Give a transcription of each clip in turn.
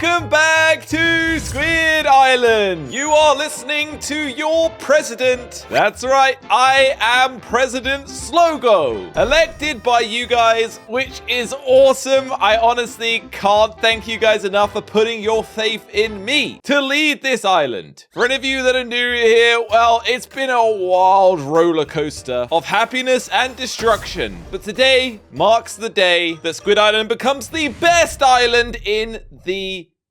Welcome back to Squid Island. You are listening to your president. That's right, I am President Slogo, elected by you guys, which is awesome. I honestly can't thank you guys enough for putting your faith in me to lead this island. For any of you that are new here, well, it's been a wild roller coaster of happiness and destruction. But today marks the day that Squid Island becomes the best island in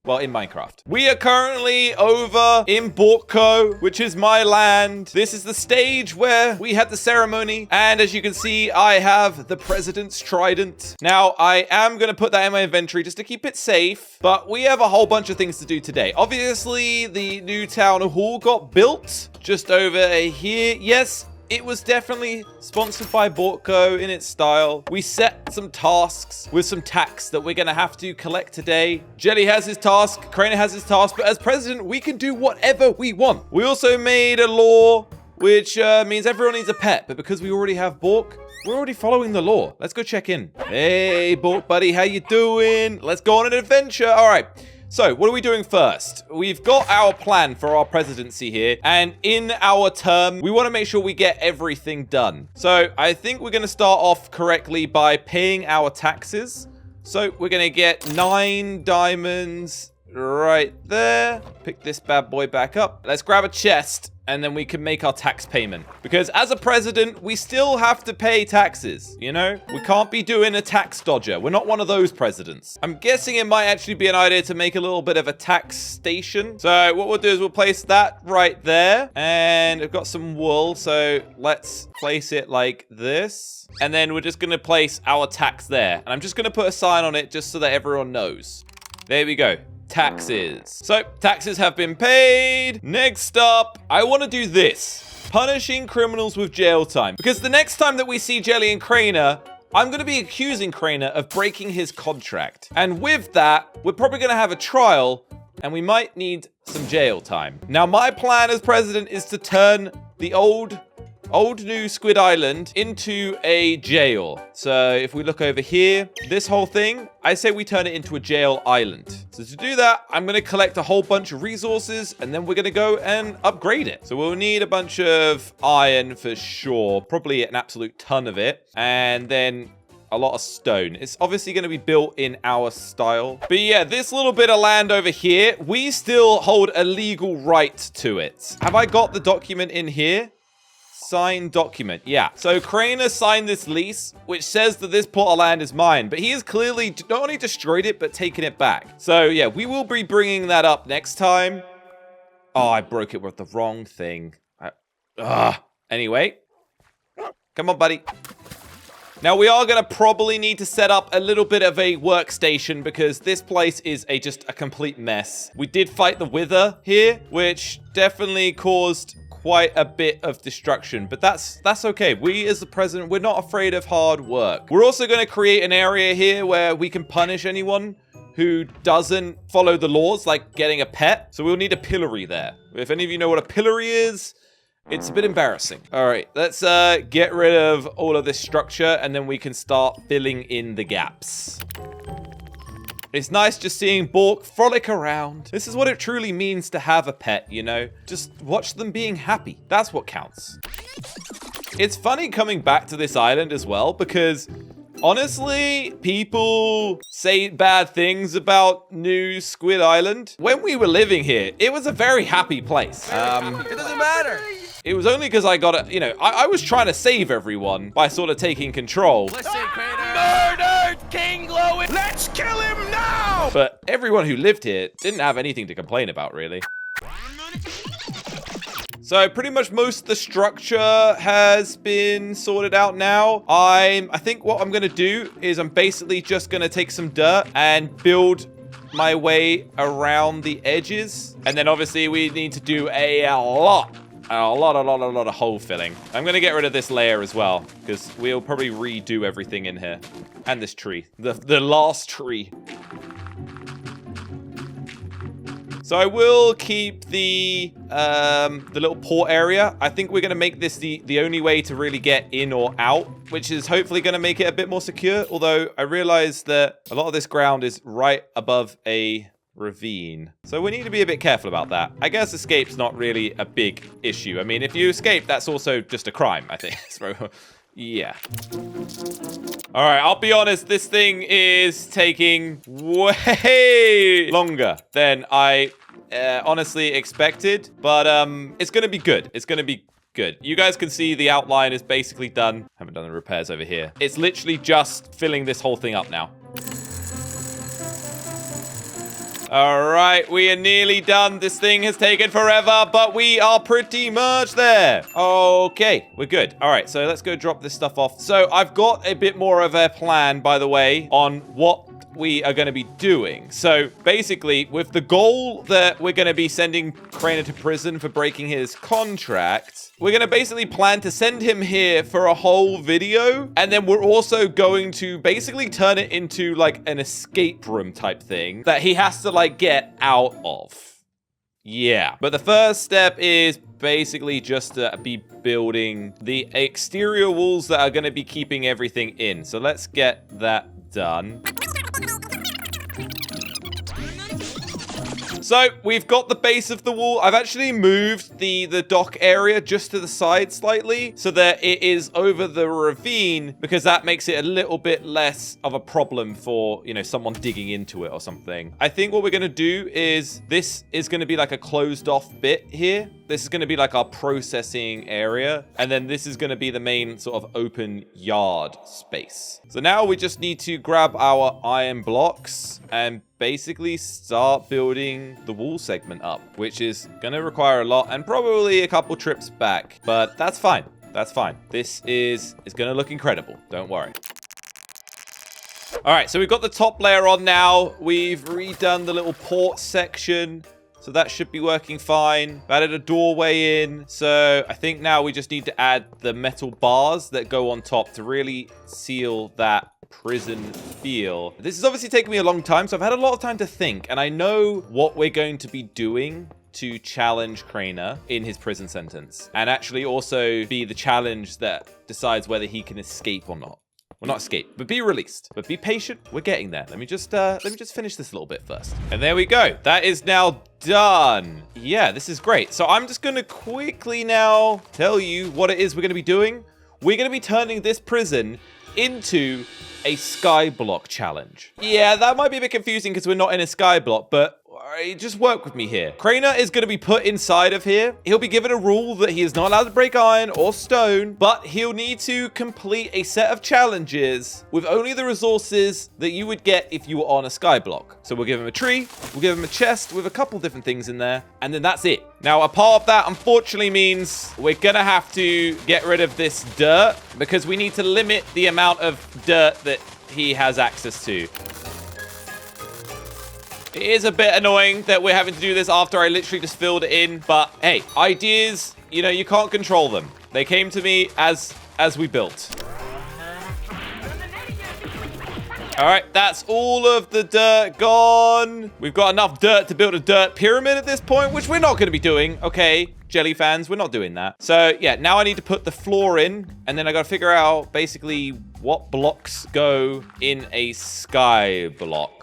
Minecraft. We are currently over in Bortco, which is my land. This is the stage where we had the ceremony. And as you can see, I have the president's trident. Now, I am going to put that in my inventory just to keep it safe. But we have a whole bunch of things to do today. Obviously, the new town hall got built just over here. Yes. It was definitely sponsored by Bortco in its style. We set some tasks with some tax that we're going to have to collect today. Jelly has his task, Crainer has his task, but as president, we can do whatever we want. We also made a law, which means everyone needs a pet, but because we already have Bork, we're already following the law. Let's go check in. Hey, Bork buddy, how you doing? Let's go on an adventure. All right. So, what are we doing first? We've got our plan for our presidency here, and in our term, we want to make sure we get everything done. So, I think we're going to start off correctly by paying our taxes. So, we're going to get 9 diamonds right there. Pick this bad boy back up. Let's grab a chest, and then we can make our tax payment. Because as a president, we still have to pay taxes, you know? We can't be doing a tax dodger. We're not one of those presidents. I'm guessing it might actually be an idea to make a little bit of a tax station. So what we'll do is we'll place that right there. And we've got some wool, so let's place it like this. And then we're just gonna place our tax there. And I'm just gonna put a sign on it just so that everyone knows. There we go. Taxes. So, taxes have been paid. Next up, I want to do this. Punishing criminals with jail time. Because the next time that we see Jelly and Crainer, I'm going to be accusing Crainer of breaking his contract. And with that, we're probably going to have a trial, and we might need some jail time. Now, my plan as president is to turn the old new Squid Island into a jail. So if we look over here, this whole thing, I say we turn it into a jail island. So to do that, I'm going to collect a whole bunch of resources and then we're going to go and upgrade it. So we'll need a bunch of iron for sure, probably an absolute ton of it. And then a lot of stone. It's obviously going to be built in our style. But yeah, this little bit of land over here, we still hold a legal right to it. Have I got the document in here? Signed document. Yeah. So Crainer signed this lease, which says that this plot of land is mine, but he has clearly not only destroyed it, but taken it back. So yeah, we will be bringing that up next time. Oh, I broke it with the wrong thing. Anyway. Come on, buddy. Now, we are going to probably need to set up a little bit of a workstation because this place is just a complete mess. We did fight the Wither here, which definitely caused quite a bit of destruction, but that's okay. We as the president, we're not afraid of hard work. We're also going to create an area here where we can punish anyone who doesn't follow the laws, like getting a pet. So we'll need a pillory there. If any of you know what a pillory is, it's a bit embarrassing. All right, let's get rid of all of this structure and then we can start filling in the gaps. It's nice just seeing Bork frolic around. This is what it truly means to have a pet, you know? Just watch them being happy. That's what counts. It's funny coming back to this island as well because honestly, people say bad things about new Squid Island. When we were living here, it was a very happy place. It doesn't matter. It was only because I got it, you know, I was trying to save everyone by sort of taking control. Listen, murdered King Glowy! Let's kill him now! But everyone who lived here didn't have anything to complain about, really. So pretty much most of the structure has been sorted out now. I think what I'm going to do is I'm basically just going to take some dirt and build my way around the edges. And then obviously we need to do a lot of hole filling. I'm going to get rid of this layer as well, because we'll probably redo everything in here. And this tree. The last tree. So I will keep the little port area. I think we're going to make this the only way to really get in or out, which is hopefully going to make it a bit more secure. Although I realize that a lot of this ground is right above a ravine. So we need to be a bit careful about that. I guess escape's not really a big issue. I mean, if you escape, that's also just a crime, I think. So, yeah. All right, I'll be honest. This thing is taking way longer than I honestly expected. But it's going to be good. It's going to be good. You guys can see the outline is basically done. Haven't done the repairs over here. It's literally just filling this whole thing up now. All right, we are nearly done. This thing has taken forever, but we are pretty much there. Okay, we're good. All right, so let's go drop this stuff off. So I've got a bit more of a plan, by the way, on what we are going to be doing. So basically, with the goal that we're going to be sending Crainer to prison for breaking his contract, we're going to basically plan to send him here for a whole video. And then we're also going to basically turn it into like an escape room type thing that he has to like get out of. Yeah. But the first step is basically just to be building the exterior walls that are going to be keeping everything in. So let's get that done. So we've got the base of the wall. I've actually moved the dock area just to the side slightly so that it is over the ravine, because that makes it a little bit less of a problem for, you know, someone digging into it or something. I think what we're going to do is this is going to be like a closed off bit here. This is going to be like our processing area. And then this is going to be the main sort of open yard space. So now we just need to grab our iron blocks and basically start building the wall segment up, which is going to require a lot and probably a couple trips back. But that's fine. That's fine. This is going to look incredible. Don't worry. All right, so we've got the top layer on now. We've redone the little port section. So that should be working fine. Added a doorway in. So I think now we just need to add the metal bars that go on top to really seal that prison feel. This is obviously taking me a long time, so I've had a lot of time to think. And I know what we're going to be doing to challenge Crainer in his prison sentence. And actually also be the challenge that decides whether he can escape or not. Well, not escape, but be released. But be patient. We're getting there. Let me just finish this a little bit first. And there we go. That is now done. Yeah, this is great. So I'm just going to quickly now tell you what it is we're going to be doing. We're going to be turning this prison into a skyblock challenge. Yeah, that might be a bit confusing because we're not in a skyblock, but just work with me here. Crainer is going to be put inside of here. He'll be given a rule that he is not allowed to break iron or stone, but he'll need to complete a set of challenges with only the resources that you would get if you were on a skyblock. So we'll give him a tree, we'll give him a chest with a couple different things in there, and then that's it. Now, a part of that, unfortunately, means we're going to have to get rid of this dirt because we need to limit the amount of dirt that he has access to. It is a bit annoying that we're having to do this after I literally just filled it in. But hey, ideas, you know, you can't control them. They came to me as we built. All right, that's all of the dirt gone. We've got enough dirt to build a dirt pyramid at this point, which we're not going to be doing. Okay, jelly fans, we're not doing that. So yeah, now I need to put the floor in, and then I got to figure out basically what blocks go in a sky block.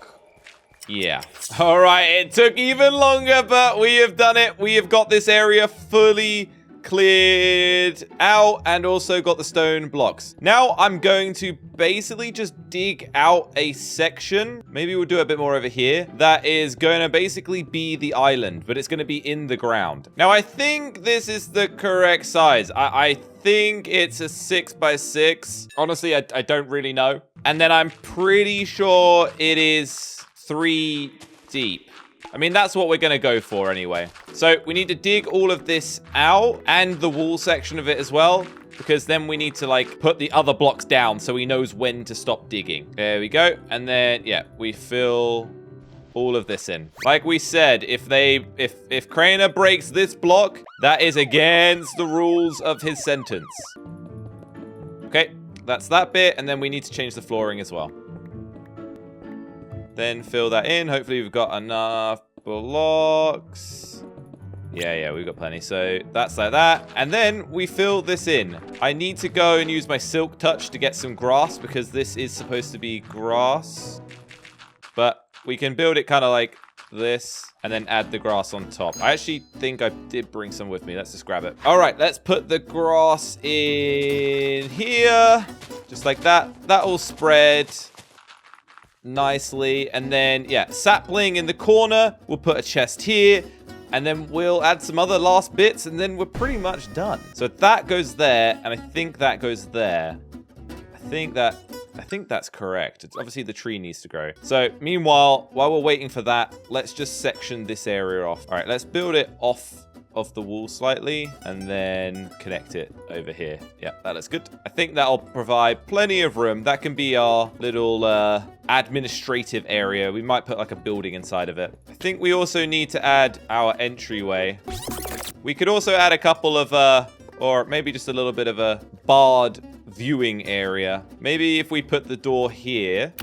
Yeah. All right, it took even longer, but we have done it. We have got this area fully cleared out and also got the stone blocks. Now I'm going to basically just dig out a section. Maybe we'll do a bit more over here. That is going to basically be the island, but it's going to be in the ground. Now I think this is the correct size. I think it's a 6x6. Honestly, I don't really know. And then I'm pretty sure it is 3 deep. I mean, that's what we're going to go for anyway. So we need to dig all of this out and the wall section of it as well, because then we need to like put the other blocks down so he knows when to stop digging. There we go. And then, yeah, we fill all of this in. Like we said, if Crainer breaks this block, that is against the rules of his sentence. Okay, that's that bit. And then we need to change the flooring as well. Then fill that in. Hopefully we've got enough blocks. Yeah, we've got plenty. So that's like that. And then we fill this in. I need to go and use my silk touch to get some grass because this is supposed to be grass. But we can build it kind of like this, and then add the grass on top. I actually think I did bring some with me. Let's just grab it. All right, let's put the grass in here. Just like that. That'll spread nicely. And then, yeah, sapling in the corner. We'll put a chest here. And then we'll add some other last bits, and then we're pretty much done. So that goes there, and I think that goes there. I think that's correct. It's obviously the tree needs to grow. So meanwhile, while we're waiting for that, let's just section this area off. All right, let's build it off of the wall slightly and then connect it over here. Yeah, that looks good. I think that'll provide plenty of room. That can be our little administrative area. We might put like a building inside of it. I think we also need to add our entryway. We could also add a couple of, or maybe just a little bit of a barred viewing area. Maybe if we put the door here,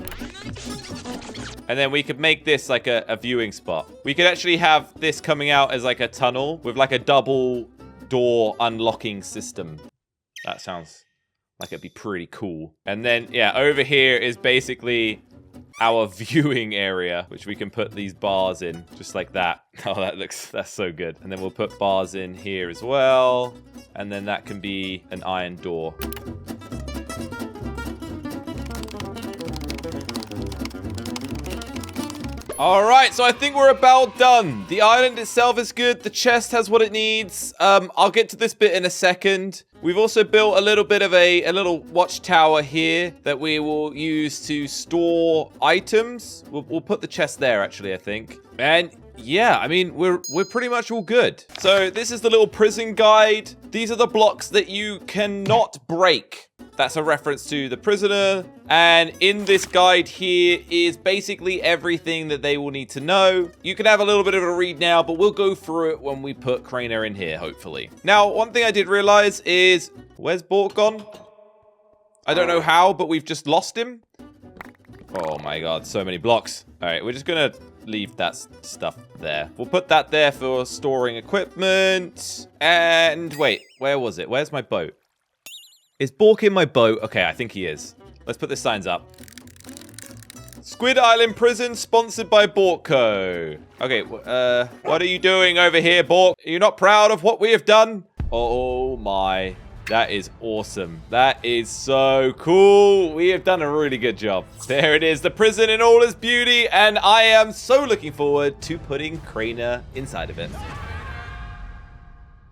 and then we could make this like a viewing spot. We could actually have this coming out as like a tunnel with like a double door unlocking system. That sounds like it'd be pretty cool. And then, yeah, over here is basically our viewing area, which we can put these bars in just like that. Oh, that's so good. And then we'll put bars in here as well. And then that can be an iron door. All right, so I think we're about done. The island itself is good. The chest has what it needs. I'll get to this bit in a second. We've also built a little bit of a little watchtower here that we will use to store items. We'll put the chest there, actually, I think. And yeah, I mean, we're pretty much all good. So this is the little prison guide. These are the blocks that you cannot break. That's a reference to the prisoner. And in this guide here is basically everything that they will need to know. You can have a little bit of a read now, but we'll go through it when we put Crainer in here, hopefully. Now, one thing I did realize is, where's Bork gone? I don't know how, but we've just lost him. Oh my God, so many blocks. All right, we're just gonna leave that stuff there. We'll put that there for storing equipment. And wait, where was it? Where's my boat? Is Bork in my boat? Okay, I think he is. Let's put the signs up. Squid Island Prison, sponsored by Borko. Okay, what are you doing over here, Bork? Are you not proud of what we have done? Oh my, that is awesome. That is so cool. We have done a really good job. There it is, the prison in all its beauty, and I am so looking forward to putting Crainer inside of it.